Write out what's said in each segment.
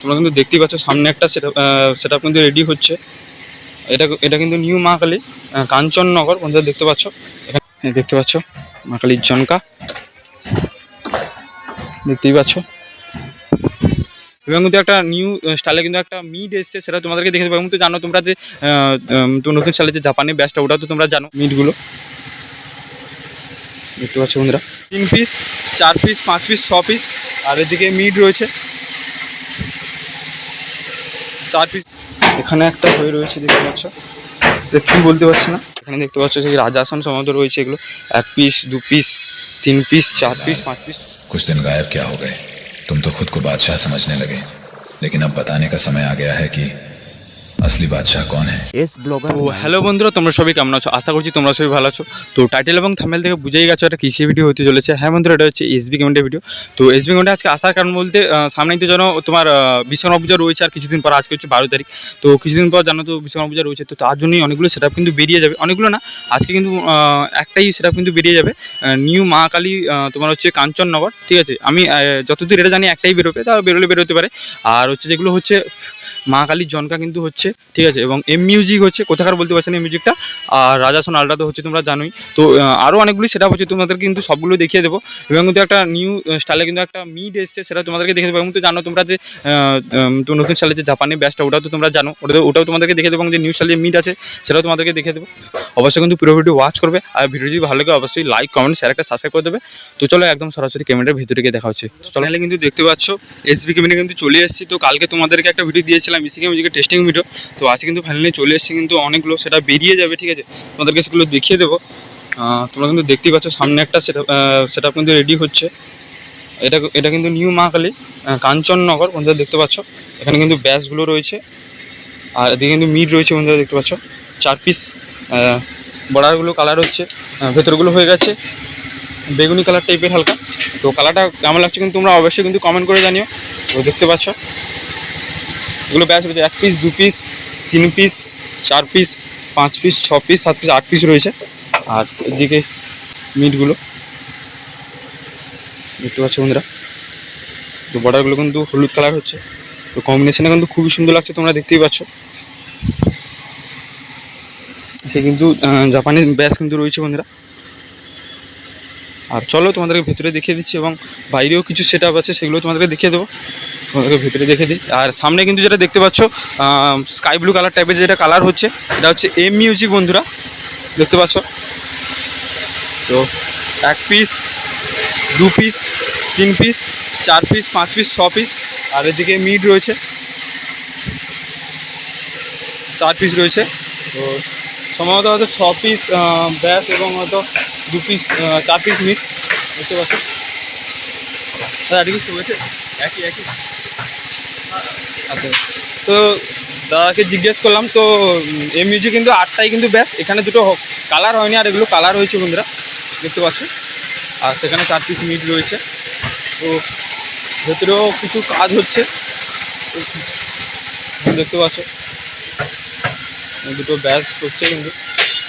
তোমরা কিন্তু দেখতেই পাচ্ছ সামনে একটা সেটআপ কিন্তু রেডি হচ্ছে। এটা কিন্তু নিউ মা কালী কাঞ্চননগর বন্ধুরা দেখতে পাচ্ছ। এখানে দেখতে পাচ্ছ মা কালীর জনকা দেখতেই পাচ্ছ। এবং কিন্তু একটা নিউ স্টাইলে কিন্তু একটা মিড এসছে, সেটা তোমাদেরকে দেখে দেবো। এবং তো জানো তোমরা যে নতুন স্টাইলে যে জাপানি ব্যাচটা ওটাও তো তোমরা জানো। মিটগুলো দেখতে পাচ্ছ বন্ধুরা, 3 পিস 4 পিস 5 পিস 6 পিস, আর এদিকে মিড রয়েছে 4 পিস। এখানে একটা হয়ে রয়েছে দেখতে পাচ্ছ, কি বলতে পারছি না। এখানে দেখতে পাচ্ছ সেই রাজাসন সম্বন্ধ রয়েছে, এগুলো 1 piece 2 piece 3 piece 4 piece 5 piece. कुछ दिन गायब क्या हो गए, तुम तो खुद को बादशाह समझने लगे, लेकिन अब बताने का समय आ गया है कि असली बादशाह कौन है। তো হ্যালো বন্ধুরা, তোমরা সবাই কেমন আছো? আশা করছি তোমরা সবাই ভালো আছো। তো টাইটেল এবং থাম্বনেল থেকে বুঝেই গেছো এটা কিসের ভিডিও হতে চলেছে। হ্যাঁ বন্ধুরা, এটা হচ্ছে এসবি গেমেন্টের ভিডিও। তো এসবি গেমেন্টে আজকে আসার কারণ বলতে সামনেই তো জানো তোমার বিশ্বকর্মা পূজা রয়েছে, আর কিছুদিন পর, আজকে হচ্ছে 12 তারিখ। তো কিছুদিন পর জানো তো বিশ্বকর্মা পূজা রয়েছে, তো তার জন্যই অনেকগুলো সেটআপ কিন্তু বেরিয়ে যাবে। অনেকগুলো না, আজকে কিন্তু একটাই সেটআপ কিন্তু বেরিয়ে যাবে, নিউ মা কালী তোমার হচ্ছে কাঞ্চননগর। ঠিক আছে, আমি যতদূর এটা জানি একটাই বেরোবে, তা বেরোতে পারে। আর হচ্ছে যেগুলো হচ্ছে মা কালীর জনকা কিন্তু হচ্ছে, ঠিক আছে। এবং এম মিউজিক হচ্ছে, কোথাকার বলতে পারছেন এই মিউজিকটা। আর রাজাসন আলট্রা তো হচ্ছে তোমরা জানোই। তো আরও অনেকগুলি সেটআপ হচ্ছে, তোমাদের কিন্তু সবগুলো দেখিয়ে দেবো। এবং কিন্তু একটা নিউ স্টাইলে কিন্তু একটা মিড এসছে, সেটা তোমাদেরকে দেখে দেবো। এবং তো জানো তোমরা যে তো নতুন স্টাইলে যে জাপানি ব্যাচটা ওটাও তো তোমরা জানো, ওটাও তোমাদেরকে দেখে দেবো। এবং যে নিউ স্টাইলে মিড আছে সেটাও তোমাদেরকে দেখে দেবো। অবশ্যই কিন্তু পুরো ভিডিও ওয়াচ করবে, আর ভিডিও যদি ভালো লাগে অবশ্যই লাইক কমেন্ট শেয়ার একটা সাবস্ক্রাইব করে দেবে। তো চলো একদম সরাসরি ক্যামেরার ভিতরে গিয়ে দেখা হচ্ছে। তো চলো, কিন্তু দেখতে পাচ্ছ এসবি ক্যামেরা কিন্তু চলে এসেছি। তো কালকে তোমাদেরকে একটা ভিডিও দিয়েছিলাম ইসি মিউজিকের টেস্টিং ভিডিও, তো আজকে কিন্তু ফাইনালি চলে এসেছি। কিন্তু অনেকগুলো সেটা বেরিয়ে যাবে, ঠিক আছে, তোমাদেরকে সেগুলো দেখিয়ে দেবো। তোমরা কিন্তু দেখতেই পাচ্ছ সামনে একটা সেটআপ কিন্তু রেডি হচ্ছে। এটা কিন্তু নিউ মা কালী কাঞ্চননগর বন্ধুরা দেখতে পাচ্ছ। এখানে কিন্তু ব্যাচগুলো রয়েছে, আর এদিকে কিন্তু মিড রয়েছে বন্ধুরা দেখতে পাচ্ছ। 4 পিস বর্ডারগুলো কালার হচ্ছে, ভেতরগুলো হয়ে গেছে বেগুনি কালার টাইপের হালকা। তো কালারটা কেমন লাগছে কিন্তু তোমরা অবশ্যই কিন্তু কমেন্ট করে জানিও। তো দেখতে পাচ্ছ এগুলো ব্যাচ রয়েছে 1 piece 2 piece 3 piece 4 piece 5 piece 6 piece 7 piece 8 piece রয়েছে। আর এদিকে মিটগুলো দেখতে পাচ্ছ বন্ধুরা। তো বর্ডারগুলো কিন্তু হলুদ কালার হচ্ছে, তো কম্বিনেশনে কিন্তু খুবই সুন্দর লাগছে, তোমরা দেখতেই পাচ্ছ। সে কিন্তু জাপানিজ ব্যাচ কিন্তু রয়েছে বন্ধুরা। আর চলো তোমাদেরকে ভেতরে দেখিয়ে দিচ্ছি, এবং বাইরেও কিছু সেটআপ আছে সেগুলো তোমাদেরকে দেখিয়ে দেবো। তোমাদেরকে ভেতরে দেখে দিই। আর সামনে কিন্তু যেটা দেখতে পাচ্ছ স্কাই ব্লু কালার টাইপের যেটা কালার হচ্ছে, এটা হচ্ছে এম মিউজিক বন্ধুরা দেখতে পাচ্ছ। তো 1 piece 2 piece 3 piece 4 piece 5 piece 6 piece, আর এদিকে মিড রয়েছে 4 পিস রয়েছে। তো সম্ভবত হয়তো 6 পিস ব্যাস, এবং হয়তো 2 পিস 4 পিস মিট দেখতে পাচ্ছ। দাদা এটা কি শুনেছে একই আচ্ছা। তো দাদাকে জিজ্ঞেস করলাম, তো এই মিউজিক কিন্তু 8টাই কিন্তু ব্যাস, এখানে দুটো কালার হয়নি, আর এগুলো কালার হয়েছে বন্ধুরা দেখতে পাচ্ছ। আর সেখানে 4 পিস মিট রয়েছে। তো ভেতরেও কিছু কাজ হচ্ছে দেখতে পাচ্ছ, দুটো ব্যাচ হচ্ছে কিন্তু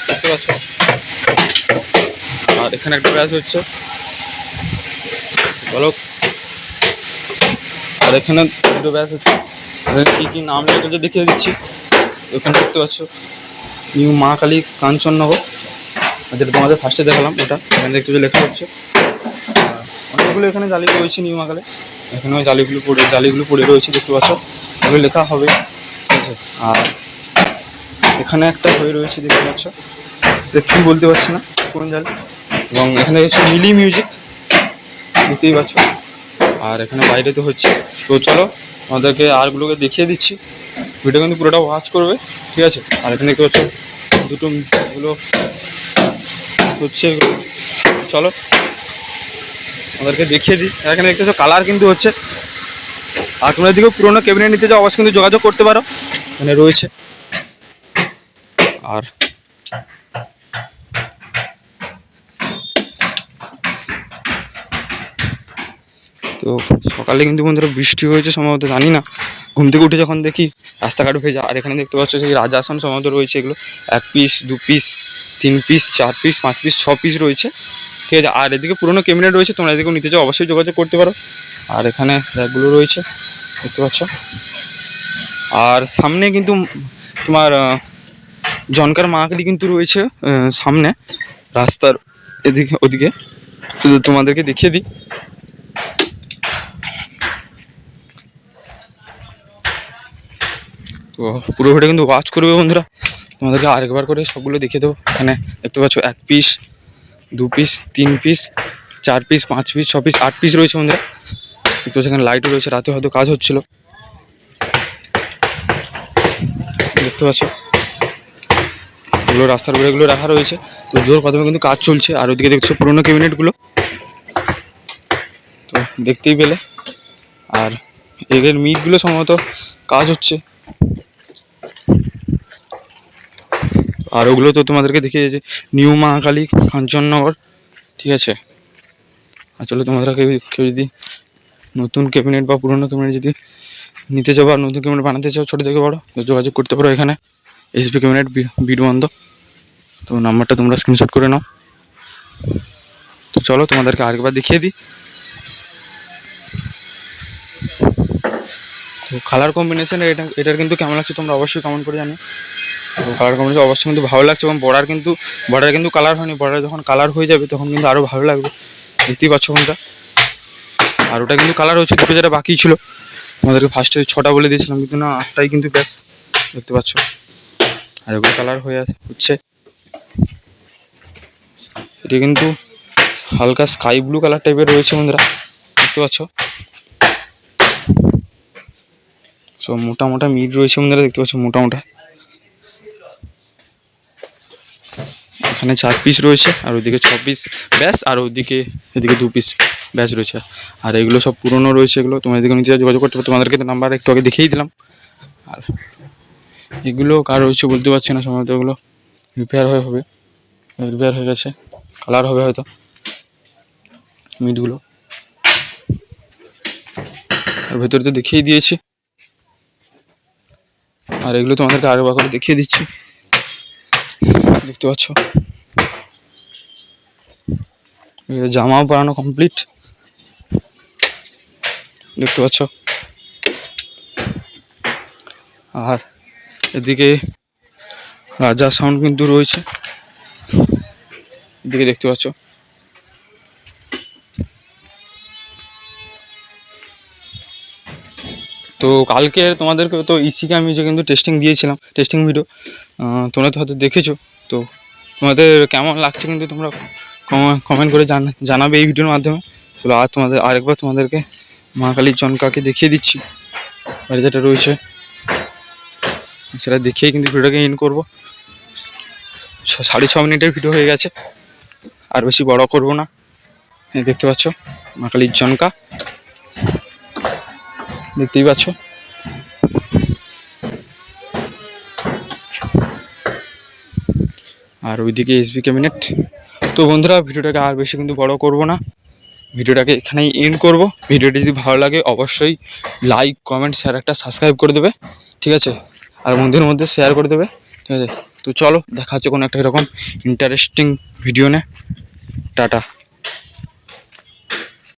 দেখতে পাচ্ছ। আর এখানে একটা ব্যাচ হচ্ছে বলো, আর এখানে দুটো ব্যাচ হচ্ছে। কী কী নাম লেখা দেখিয়ে দিচ্ছি। এখানে দেখতে পাচ্ছ নিউ মা কালী কাঞ্চননগর, যেটা তোমাদের ফার্স্টে দেখালাম ওটা। এখানে দেখতে লেখা হচ্ছে। অনেকগুলো এখানে জালি রয়েছে নিউ মা কালী, এখানেও জালিগুলো পড়ে রয়েছে দেখতে পাচ্ছ, এগুলো লেখা হবে, ঠিক আছে। আর এখানে একটা হয়ে রয়েছে দেখতে পাচ্ছ, কী বলতে পারছি না কোন জালি। এবং এখানে হচ্ছে মিলি মিউজিক দেখতেই পাচ্ছ। আর এখানে বাইরে তো হচ্ছে। তো চলো আমাদেরকে আরগুলোকে দেখিয়ে দিচ্ছি, ভিডিও কিন্তু পুরোটা ওয়াচ করবে, ঠিক আছে। আর এখানে দেখতে পাচ্ছ দুটো এগুলো হচ্ছে, চলো আমাদেরকে দেখিয়ে দিই। এখানে দেখতে পাচ্ছ কালার কিন্তু হচ্ছে। আর তোমরা দিকেও পুরোনো ক্যাবিনেট নিতে যাও অবশ্যই কিন্তু যোগাযোগ করতে পারো, এখানে রয়েছে। আর তো সকালে কিন্তু বন্ধুরা বৃষ্টি হয়েছে সম্ভবত, জানি না, ঘুম থেকে উঠে যখন দেখি রাস্তাঘাট ভেজা। আর এখানে দেখতে পাচ্ছ সেই রাজাসন সম্ভবত রয়েছে, এগুলো 1 piece 2 piece 3 piece 4 piece 5 piece 6 piece রয়েছে, ঠিক আছে। আর এদিকে পুরোনো ক্যাবিনেট রয়েছে, তোমরা এদিকেও নিতে চাও অবশ্যই যোগাযোগ করতে পারো। আর এখানে ব্যাগগুলো রয়েছে, দেখতে পাচ্ছ। আর সামনে কিন্তু তোমার জনকার মাকালি কিন্তু রয়েছে সামনে রাস্তার এদিকে ওদিকে, শুধু তোমাদেরকে দেখিয়ে দিই। তো পুরো ভিডিও কিন্তু ওয়াচ করবে বন্ধুরা, তোমাদেরকে আরেকবার করে সবগুলো দেখিয়ে দেবো। এখানে দেখতে পাচ্ছ 1 piece, 2 piece, 3 piece, 4 piece, 5 piece, 6 piece, 8 piece রয়েছে বন্ধুরা। দেখতে পাচ্ছ এখানে লাইটও রয়েছে, রাতে হয়তো কাজ হচ্ছিল। দেখতে পাচ্ছ এগুলো রাস্তার বেড়েগুলো রাখা রয়েছে, তো জোর কদমে কিন্তু কাজ চলছে। আর ওদিকে দেখছো পুরোনো ক্যাবিনেটগুলো, তো দেখতেই পেলে। আর এদের মিটগুলো সম্ভবত কাজ হচ্ছে। আর ওগুলো তো তোমাদেরকে দেখিয়ে দিয়েছে, নিউ মহাকালী, কাঞ্চননগর, ঠিক আছে। আর চলো তোমরা কেউ যদি নতুন ক্যাবিনেট বা পুরোনো ক্যাবিনেট যদি নিতে চাও বা নতুন ক্যাবিনেট বানাতে চাও ছোটো থেকে বড়ো, তো যোগাযোগ করতে পারো এখানে এসবি ক্যাবিনেট বীরবন্ধ। তো নাম্বারটা তোমরা স্ক্রিনশট করে নাও। তো চলো তোমাদেরকে আরেকবার দেখিয়ে দিই। তো কালার কম্বিনেশন এটার কিন্তু কেমন লাগছে তোমরা অবশ্যই কমেন্ট করে জানো। তো কালার কম্বিনেশন অবশ্যই কিন্তু ভালো লাগছে, এবং বর্ডার কিন্তু কালার হয়নি, বর্ডার যখন কালার হয়ে যাবে তখন কিন্তু আরও ভালো লাগবে। দেখতেই পাচ্ছ কোনটা। আর ওটা কিন্তু কালার হচ্ছে, দুটো যেটা বাকি ছিল আমাদেরকে ফার্স্টে 6টা বলে দিয়েছিলাম, কিন্তু না 8টাই কিন্তু ব্যাস। দেখতে পাচ্ছ আর এগুলো কালার হচ্ছে। এটা কিন্তু হালকা স্কাই ব্লু কালার টাইপের রয়েছে বন্ধুরা, দেখতে পাচ্ছ। সব মোটা মোটা মিট রয়েছে বন্ধুরা, দেখতে পাচ্ছ মোটা মোটা। এখানে 4 পিস রয়েছে, আর ওইদিকে 6 পিস ব্যাস, আর এদিকে 2 পিস ব্যাস রয়েছে। আর এগুলো সব পুরনো রয়েছে, এগুলো তোমাদের দিকে নিচে যোগাযোগ করতে পারো। তোমাদেরকে নাম্বার একটু আগে দেখিয়ে দিলাম। আর এগুলো কার রয়েছে বলতে পারছি না, সম্ভবত এগুলো রিপেয়ার হয়ে গেছে, কালার হবে হয়তো মিটগুলো। আর ভেতরে তো দেখিয়ে দিয়েছি, আর এগুলো তোমাদেরকে আরেকবার করে দেখিয়ে দিচ্ছি। দেখতে পাচ্ছ জামাও পরানো কমপ্লিট, দেখতে পাচ্ছ। আর এদিকে রাজা সাউন্ড কিন্তু রয়েছে, এদিকে দেখতে পাচ্ছ। তো কালকে তোমাদেরকে তো ইসিকা মিউজিক কিন্তু টেস্টিং দিয়েছিলাম, টেস্টিং ভিডিও তোমরা তো হয়তো দেখেছো। তো তোমাদের কেমন লাগছে কিন্তু তোমরা কমেন্ট করে জানাবে এই ভিডিওর মাধ্যমে। চলো আর আরেকবার তোমাদেরকে মা কালীর জনকাকে দেখিয়ে দিচ্ছি, আর যেটা রয়েছে সেটা দেখিয়েই কিন্তু ভিডিওটাকে এন্ড করবো। 6.5 মিনিটের ভিডিও হয়ে গেছে, আর বেশি বড় করব না। দেখতে পাচ্ছ মা কালীর জনকা, দেখতেই পাচ্ছ। আর ওইদিকে এসবি ক্যাবিনেট। তো বন্ধুরা ভিডিওটাকে আর বেশি কিন্তু বড় করব না, ভিডিওটাকে এখানেই এন্ড করব। ভিডিওটি যদি ভালো লাগে অবশ্যই লাইক, কমেন্ট, শেয়ার, একটা সাবস্ক্রাইব করে দেবে, ঠিক আছে। আর বন্ধুদের মধ্যে শেয়ার করে দেবে, ঠিক আছে। তো চলো দেখা হচ্ছে কোনো একটা এরকম ইন্টারেস্টিং ভিডিও নে। টাটা।